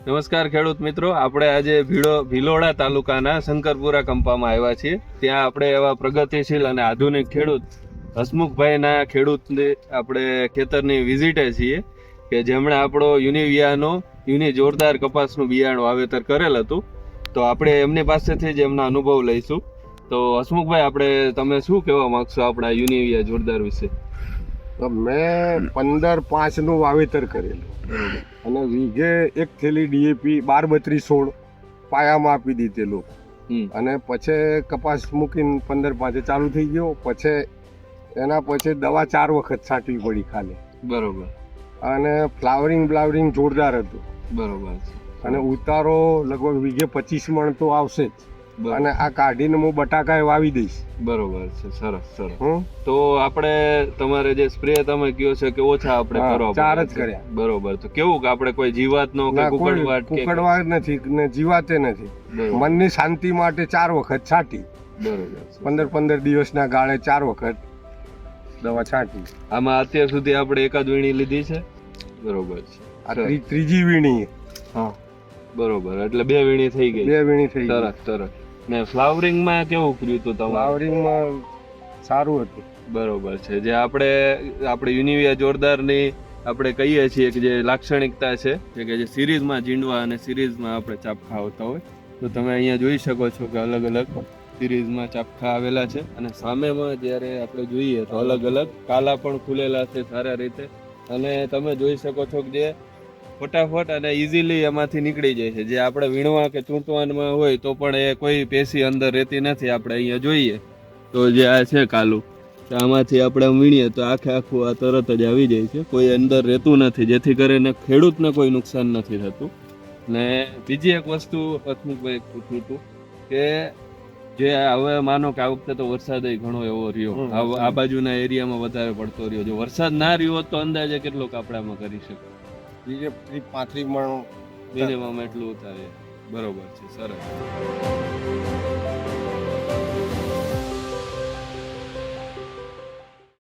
નમસ્કાર ખેડૂત મિત્રો, આપણે આજે ભિલોડા તાલુકાના શંકરપુરા કંપામાં આવ્યા છીએ. ત્યાં આપણે એવા પ્રગતિશીલ અને આધુનિક ખેડૂત હસમુખભાઈના ખેડૂતને આપણે ખેતરની વિઝિટે છીએ કે જેમણે આપણો યુની જોરદાર કપાસનું બિયારણ વાવેતર કરેલ હતું. તો આપણે એમની પાસેથી જ એમના અનુભવ લઈશું. તો હસમુખભાઈ, તમે શું કહેવા માંગશો આપણા યુનિવિયા જોરદાર વિશે? તો મેં 15-5 વાવેતર કરેલું અને વીઘે 1 થેલી DAP 12-32-16 પાયામાં આપી દીધેલું. અને પછી કપાસ મૂકીને 15-5 ચાલુ થઈ ગયો. પછી એના પછી દવા 4 વખત છાંટવી પડી ખાલી. બરોબર. અને ફ્લાવરિંગ જોરદાર હતું. બરોબર. અને ઉતારો લગભગ વીઘે 25 મણ તો આવશે જ. અને આ કાઢીને હું બટાકા વાવી દઈશ. બરોબર છે, સરસ. તો આપણે તમારે જે સ્પ્રે તમે કયો છે કે ઓછા આપણે કરો? 4 જ કર્યા. બરોબર. તો કેવું કે આપણે કોઈ જીવાતનો કે કુકડવાટ નથી ને જીવાતે નથી. મનની શાંતિ માટે 4 વખત છાંટી. બરોબર. 15 દિવસના ગાળે 4 વખત દવા છાંટી. આમાં અત્યાર સુધી આપણે એકાદ વીણી લીધી છે? બરોબર છે. આ ત્રીજી વીણી. હા, બરોબર. એટલે 2 વીણી થઈ ગઈ. 2 વીણી થઈ ગઈ. સરસ. ને ફ્લાવરિંગમાં કેવું કર્યું હતું તમારે? ફ્લાવરિંગમાં સારું હતું. બરોબર છે. જે આપણે યુનિવિયા જોરદારની આપણે કહીએ છીએ કે જે લાક્ષણિકતા છે કે જે સિરીઝમાં જીંડવા અને સિરીઝમાં આપણે ચાપખા આવતા હોય, તો તમે અહીંયા જોઈ શકો છો કે અલગ અલગ સિરીઝમાં ચાપખા આવેલા છે. અને સામેમાં જ્યારે આપણે જોઈએ તો અલગ અલગ કાલા પણ ખુલેલા છે સારા રીતે. અને તમે જોઈ શકો છો કે જે ફટાફટ અને ઇઝીલી એમાંથી નીકળી જાય છે. જે આપણે વીણવા કે ચૂંટવામાં હોય તો પણ એ કોઈ પેશી અંદર રહેતી નથી. આપણે અહીંયા જોઈએ તો જે આ છે કાલું, આમાંથી આપણે વીણીએ તો આખું આ તરત જ આવી જાય છે. કોઈ અંદર રહેતું નથી, જેથી કરીને ખેડૂતને કોઈ નુકસાન નથી થતું. ને બીજી એક વસ્તુ હસમુખભાઈ પૂછવું હતું કે જે હવે માનો કે આ વખતે તો વરસાદ ઘણો એવો રહ્યો, આ બાજુના એરિયામાં વધારે પડતો રહ્યો. જો વરસાદ ના રહ્યો તો અંદાજે કેટલોક આપણે આમાં કરી શકીએ? બીજે 35 મણ મિનિમમ એટલું થાય. બરોબર છે, સરસ.